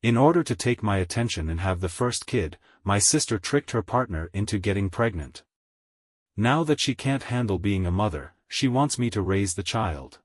In order to take my attention and have the first kid, my sister tricked her partner into getting pregnant. Now that she can't handle being a mother, she wants me to raise the child.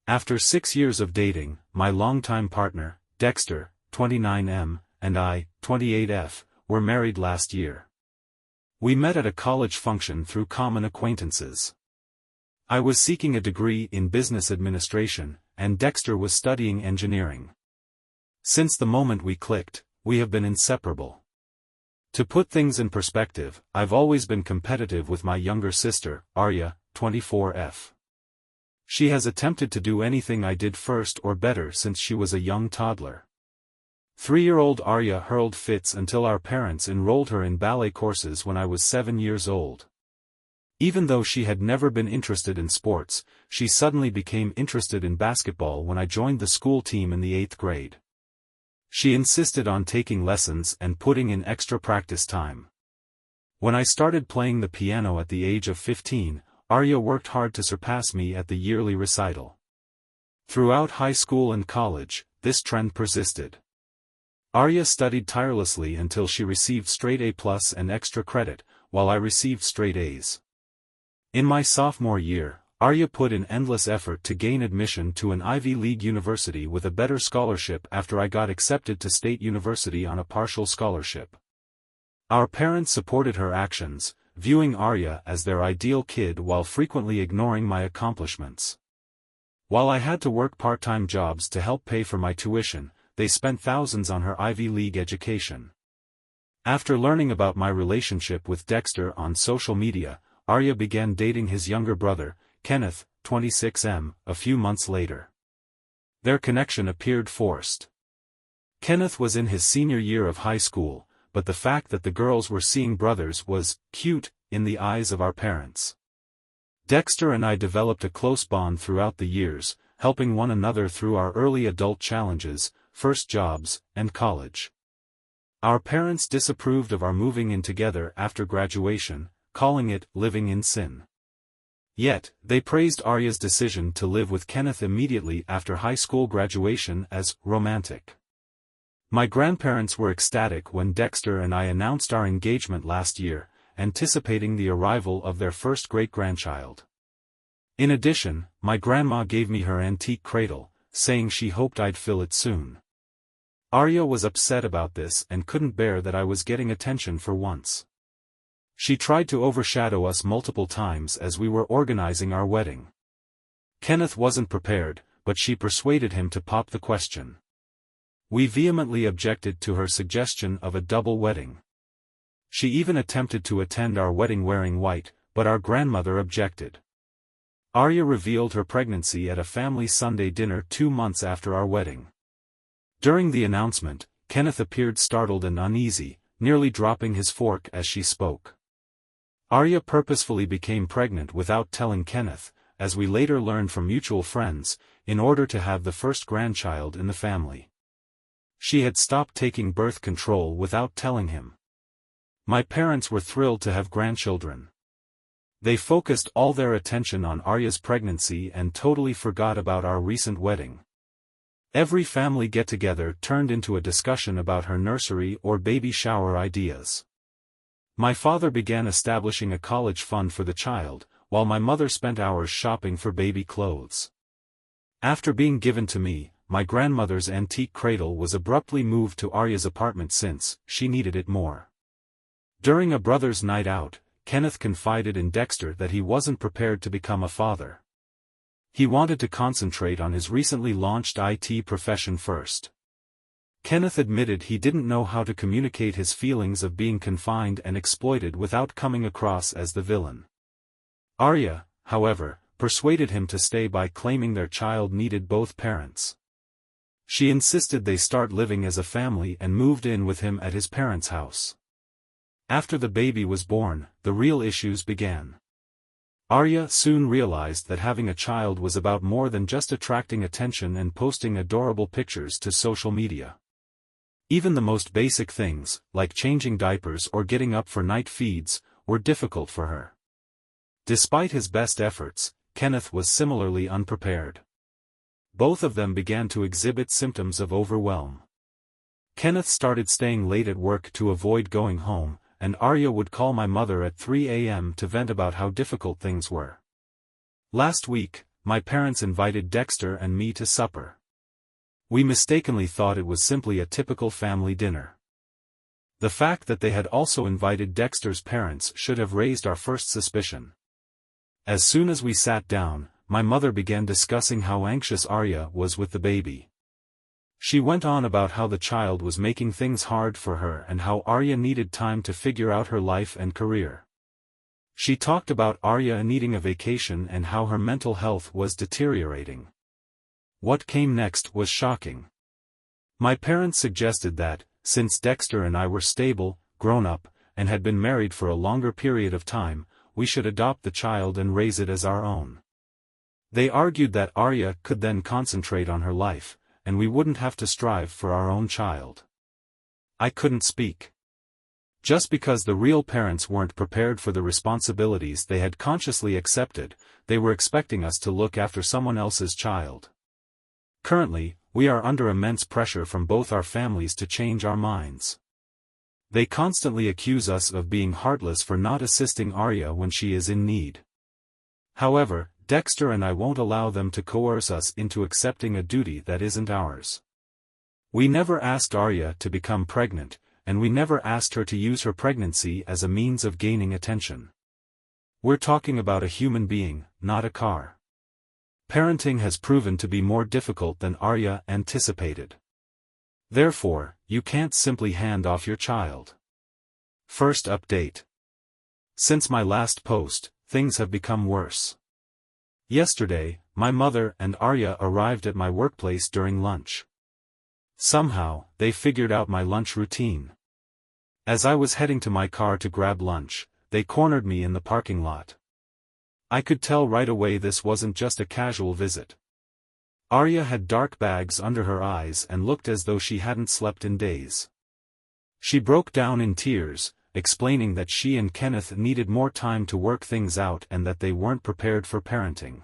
After 6 years of dating, my longtime partner, Dexter, 29M, and I, 28F, were married last year. We met at a college function through common acquaintances. I was seeking a degree in business administration, and Dexter was studying engineering. Since the moment we clicked, we have been inseparable. To put things in perspective, I've always been competitive with my younger sister, Arya, 24F. She has attempted to do anything I did first or better since she was a young toddler. 3-year-old Arya hurled fits until our parents enrolled her in ballet courses when I was 7 years old. Even though she had never been interested in sports, she suddenly became interested in basketball when I joined the school team in the 8th grade. She insisted on taking lessons and putting in extra practice time. When I started playing the piano at the age of 15, Arya worked hard to surpass me at the yearly recital. Throughout high school and college, this trend persisted. Arya studied tirelessly until she received straight A+ and extra credit, while I received straight A's. In my sophomore year, Arya put in endless effort to gain admission to an Ivy League university with a better scholarship after I got accepted to State University on a partial scholarship. Our parents supported her actions, viewing Arya as their ideal kid while frequently ignoring my accomplishments. While I had to work part-time jobs to help pay for my tuition, they spent thousands on her Ivy League education. After learning about my relationship with Dexter on social media, Arya began dating his younger brother, Kenneth, 26M, a few months later. Their connection appeared forced. Kenneth was in his senior year of high school, but the fact that the girls were seeing brothers was cute in the eyes of our parents. Dexter and I developed a close bond throughout the years, helping one another through our early adult challenges, first jobs, and college. Our parents disapproved of our moving in together after graduation, calling it living in sin. Yet, they praised Arya's decision to live with Kenneth immediately after high school graduation as romantic. My grandparents were ecstatic when Dexter and I announced our engagement last year, anticipating the arrival of their first great-grandchild. In addition, my grandma gave me her antique cradle, saying she hoped I'd fill it soon. Arya was upset about this and couldn't bear that I was getting attention for once. She tried to overshadow us multiple times as we were organizing our wedding. Kenneth wasn't prepared, but she persuaded him to pop the question. We vehemently objected to her suggestion of a double wedding. She even attempted to attend our wedding wearing white, but our grandmother objected. Arya revealed her pregnancy at a family Sunday dinner 2 months after our wedding. During the announcement, Kenneth appeared startled and uneasy, nearly dropping his fork as she spoke. Arya purposefully became pregnant without telling Kenneth, as we later learned from mutual friends, in order to have the first grandchild in the family. She had stopped taking birth control without telling him. My parents were thrilled to have grandchildren. They focused all their attention on Arya's pregnancy and totally forgot about our recent wedding. Every family get-together turned into a discussion about her nursery or baby shower ideas. My father began establishing a college fund for the child, while my mother spent hours shopping for baby clothes. After being given to me, my grandmother's antique cradle was abruptly moved to Arya's apartment since she needed it more. During a brother's night out, Kenneth confided in Dexter that he wasn't prepared to become a father. He wanted to concentrate on his recently launched IT profession first. Kenneth admitted he didn't know how to communicate his feelings of being confined and exploited without coming across as the villain. Arya, however, persuaded him to stay by claiming their child needed both parents. She insisted they start living as a family and moved in with him at his parents' house. After the baby was born, the real issues began. Arya soon realized that having a child was about more than just attracting attention and posting adorable pictures to social media. Even the most basic things, like changing diapers or getting up for night feeds, were difficult for her. Despite his best efforts, Kenneth was similarly unprepared. Both of them began to exhibit symptoms of overwhelm. Kenneth started staying late at work to avoid going home, and Arya would call my mother at 3 a.m. to vent about how difficult things were. Last week, my parents invited Dexter and me to supper. We mistakenly thought it was simply a typical family dinner. The fact that they had also invited Dexter's parents should have raised our first suspicion. As soon as we sat down, my mother began discussing how anxious Arya was with the baby. She went on about how the child was making things hard for her and how Arya needed time to figure out her life and career. She talked about Arya needing a vacation and how her mental health was deteriorating. What came next was shocking. My parents suggested that, since Dexter and I were stable, grown up, and had been married for a longer period of time, we should adopt the child and raise it as our own. They argued that Arya could then concentrate on her life, and we wouldn't have to strive for our own child. I couldn't speak. Just because the real parents weren't prepared for the responsibilities they had consciously accepted, they were expecting us to look after someone else's child. Currently, we are under immense pressure from both our families to change our minds. They constantly accuse us of being heartless for not assisting Arya when she is in need. However, Dexter and I won't allow them to coerce us into accepting a duty that isn't ours. We never asked Arya to become pregnant, and we never asked her to use her pregnancy as a means of gaining attention. We're talking about a human being, not a car. Parenting has proven to be more difficult than Arya anticipated. Therefore, you can't simply hand off your child. First update. Since my last post, things have become worse. Yesterday, my mother and Arya arrived at my workplace during lunch. Somehow, they figured out my lunch routine. As I was heading to my car to grab lunch, they cornered me in the parking lot. I could tell right away this wasn't just a casual visit. Arya had dark bags under her eyes and looked as though she hadn't slept in days. She broke down in tears, explaining that she and Kenneth needed more time to work things out and that they weren't prepared for parenting.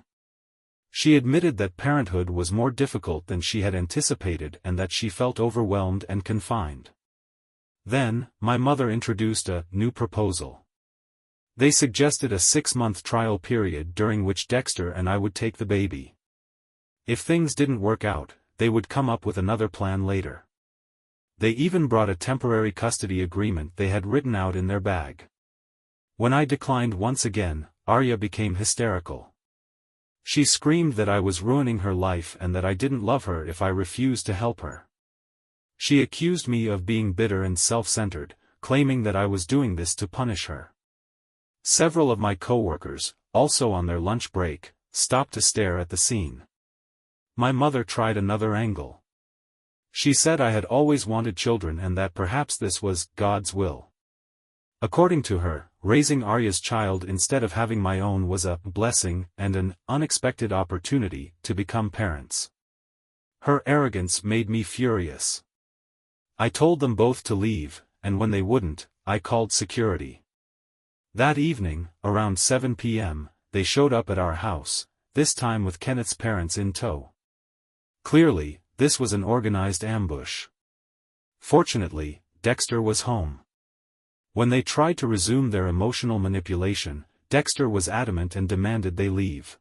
She admitted that parenthood was more difficult than she had anticipated and that she felt overwhelmed and confined. Then, my mother introduced a new proposal. They suggested a 6-month trial period during which Dexter and I would take the baby. If things didn't work out, they would come up with another plan later. They even brought a temporary custody agreement they had written out in their bag. When I declined once again, Arya became hysterical. She screamed that I was ruining her life and that I didn't love her if I refused to help her. She accused me of being bitter and self-centered, claiming that I was doing this to punish her. Several of my coworkers, also on their lunch break, stopped to stare at the scene. My mother tried another angle. She said I had always wanted children and that perhaps this was God's will. According to her, raising Arya's child instead of having my own was a blessing and an unexpected opportunity to become parents. Her arrogance made me furious. I told them both to leave, and when they wouldn't, I called security. That evening, around 7 p.m., they showed up at our house, this time with Kenneth's parents in tow. Clearly, this was an organized ambush. Fortunately, Dexter was home. When they tried to resume their emotional manipulation, Dexter was adamant and demanded they leave.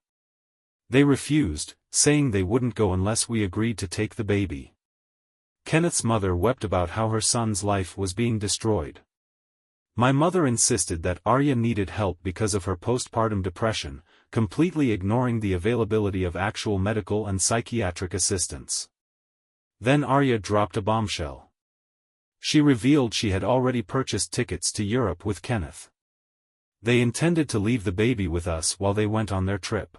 They refused, saying they wouldn't go unless we agreed to take the baby. Kenneth's mother wept about how her son's life was being destroyed. My mother insisted that Arya needed help because of her postpartum depression, completely ignoring the availability of actual medical and psychiatric assistance. Then Arya dropped a bombshell. She revealed she had already purchased tickets to Europe with Kenneth. They intended to leave the baby with us while they went on their trip.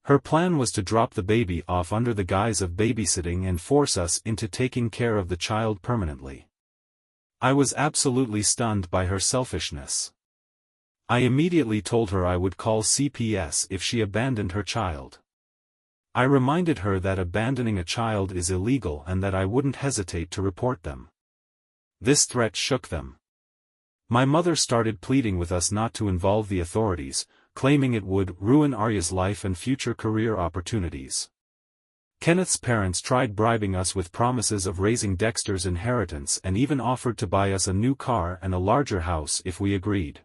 Her plan was to drop the baby off under the guise of babysitting and force us into taking care of the child permanently. I was absolutely stunned by her selfishness. I immediately told her I would call CPS if she abandoned her child. I reminded her that abandoning a child is illegal and that I wouldn't hesitate to report them. This threat shook them. My mother started pleading with us not to involve the authorities, claiming it would ruin Arya's life and future career opportunities. Kenneth's parents tried bribing us with promises of raising Dexter's inheritance and even offered to buy us a new car and a larger house if we agreed.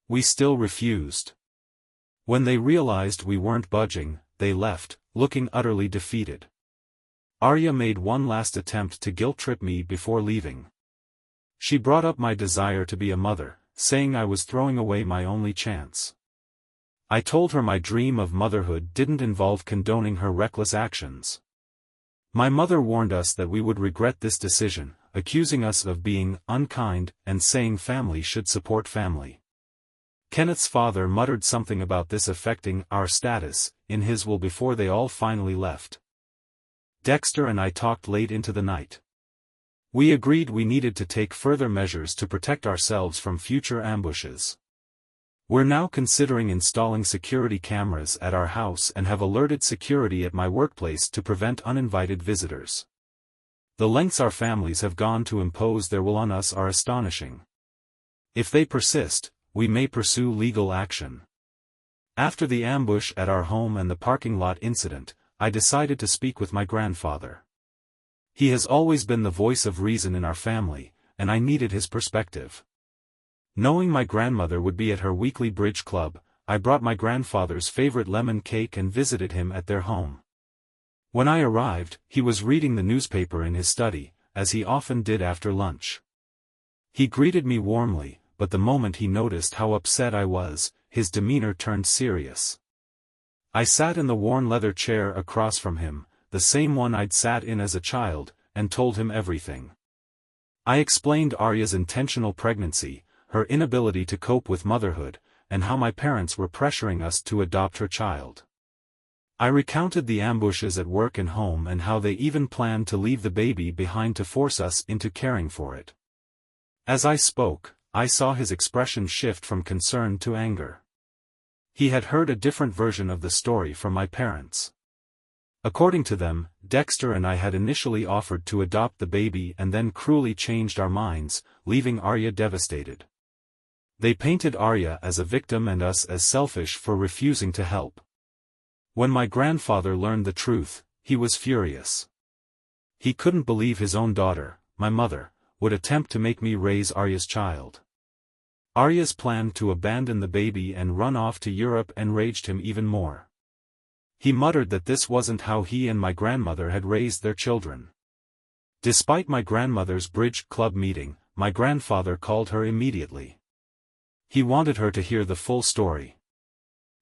We still refused. When they realized we weren't budging, they left, looking utterly defeated. Arya made one last attempt to guilt-trip me before leaving. She brought up my desire to be a mother, saying I was throwing away my only chance. I told her my dream of motherhood didn't involve condoning her reckless actions. My mother warned us that we would regret this decision, accusing us of being unkind and saying family should support family. Kenneth's father muttered something about this affecting our status in his will before they all finally left. Dexter and I talked late into the night. We agreed we needed to take further measures to protect ourselves from future ambushes. We're now considering installing security cameras at our house and have alerted security at my workplace to prevent uninvited visitors. The lengths our families have gone to impose their will on us are astonishing. If they persist, we may pursue legal action. After the ambush at our home and the parking lot incident, I decided to speak with my grandfather. He has always been the voice of reason in our family, and I needed his perspective. Knowing my grandmother would be at her weekly bridge club, I brought my grandfather's favorite lemon cake and visited him at their home. When I arrived, he was reading the newspaper in his study, as he often did after lunch. He greeted me warmly, but the moment he noticed how upset I was, his demeanor turned serious. I sat in the worn leather chair across from him, the same one I'd sat in as a child, and told him everything. I explained Arya's intentional pregnancy, her inability to cope with motherhood, and how my parents were pressuring us to adopt her child. I recounted the ambushes at work and home and how they even planned to leave the baby behind to force us into caring for it. As I spoke, I saw his expression shift from concern to anger. He had heard a different version of the story from my parents. According to them, Dexter and I had initially offered to adopt the baby and then cruelly changed our minds, leaving Arya devastated. They painted Arya as a victim and us as selfish for refusing to help. When my grandfather learned the truth, he was furious. He couldn't believe his own daughter, my mother, would attempt to make me raise Arya's child. Arya's plan to abandon the baby and run off to Europe enraged him even more. He muttered that this wasn't how he and my grandmother had raised their children. Despite my grandmother's bridge club meeting, my grandfather called her immediately. He wanted her to hear the full story.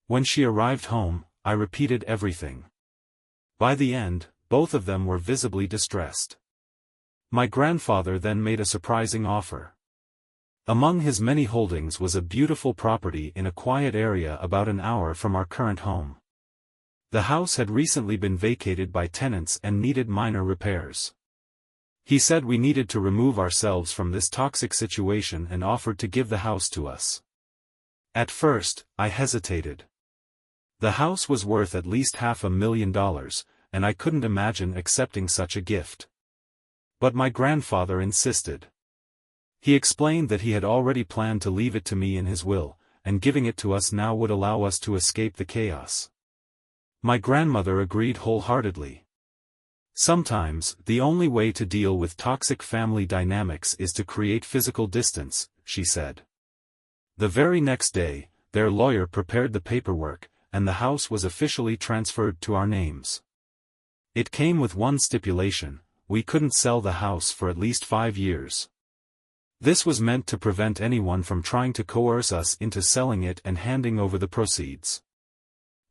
When she arrived home, I repeated everything. By the end, both of them were visibly distressed. My grandfather then made a surprising offer. Among his many holdings was a beautiful property in a quiet area about an hour from our current home. The house had recently been vacated by tenants and needed minor repairs. He said we needed to remove ourselves from this toxic situation and offered to give the house to us. At first, I hesitated. The house was worth at least $500,000, and I couldn't imagine accepting such a gift. But my grandfather insisted. He explained that he had already planned to leave it to me in his will, and giving it to us now would allow us to escape the chaos. My grandmother agreed wholeheartedly. Sometimes, the only way to deal with toxic family dynamics is to create physical distance, she said. The very next day, their lawyer prepared the paperwork, and the house was officially transferred to our names. It came with one stipulation: we couldn't sell the house for at least 5 years. This was meant to prevent anyone from trying to coerce us into selling it and handing over the proceeds.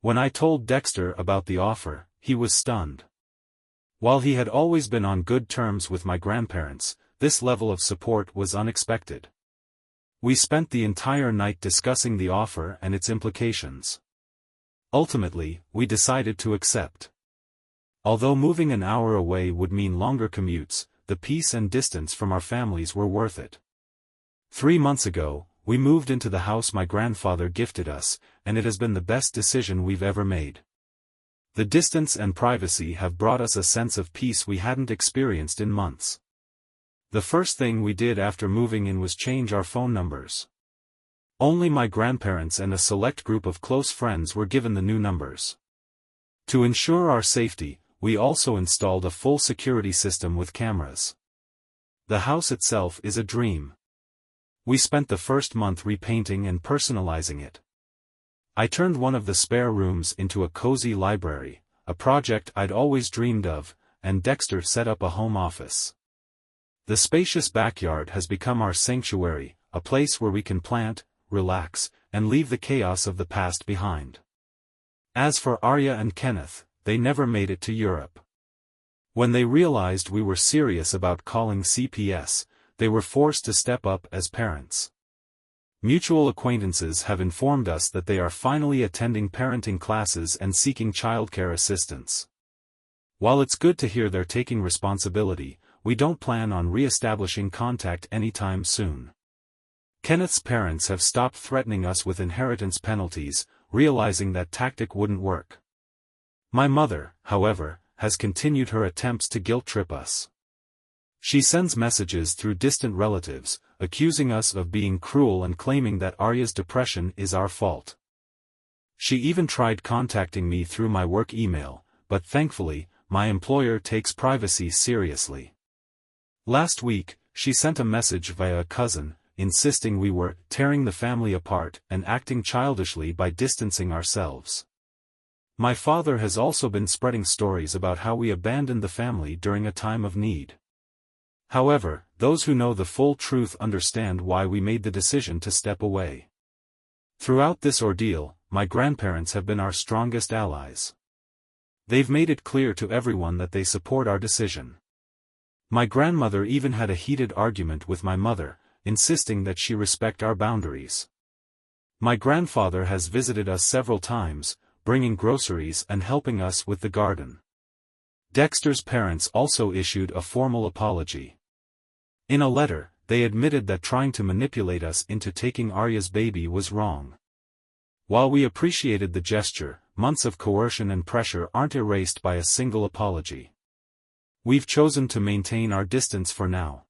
When I told Dexter about the offer, he was stunned. While he had always been on good terms with my grandparents, this level of support was unexpected. We spent the entire night discussing the offer and its implications. Ultimately, we decided to accept. Although moving an hour away would mean longer commutes, the peace and distance from our families were worth it. 3 months ago, we moved into the house my grandfather gifted us, and it has been the best decision we've ever made. The distance and privacy have brought us a sense of peace we hadn't experienced in months. The first thing we did after moving in was change our phone numbers. Only my grandparents and a select group of close friends were given the new numbers. To ensure our safety, we also installed a full security system with cameras. The house itself is a dream. We spent the first month repainting and personalizing it. I turned one of the spare rooms into a cozy library, a project I'd always dreamed of, and Dexter set up a home office. The spacious backyard has become our sanctuary, a place where we can plant, relax, and leave the chaos of the past behind. As for Arya and Kenneth, they never made it to Europe. When they realized we were serious about calling CPS, they were forced to step up as parents. Mutual acquaintances have informed us that they are finally attending parenting classes and seeking childcare assistance. While it's good to hear they're taking responsibility, we don't plan on re-establishing contact anytime soon. Kenneth's parents have stopped threatening us with inheritance penalties, realizing that tactic wouldn't work. My mother, however, has continued her attempts to guilt-trip us. She sends messages through distant relatives, accusing us of being cruel and claiming that Arya's depression is our fault. She even tried contacting me through my work email, but thankfully, my employer takes privacy seriously. Last week, she sent a message via a cousin, insisting we were tearing the family apart and acting childishly by distancing ourselves. My father has also been spreading stories about how we abandoned the family during a time of need. However, those who know the full truth understand why we made the decision to step away. Throughout this ordeal, my grandparents have been our strongest allies. They've made it clear to everyone that they support our decision. My grandmother even had a heated argument with my mother, insisting that she respect our boundaries. My grandfather has visited us several times, bringing groceries and helping us with the garden. Dexter's parents also issued a formal apology. In a letter, they admitted that trying to manipulate us into taking Arya's baby was wrong. While we appreciated the gesture, months of coercion and pressure aren't erased by a single apology. We've chosen to maintain our distance for now.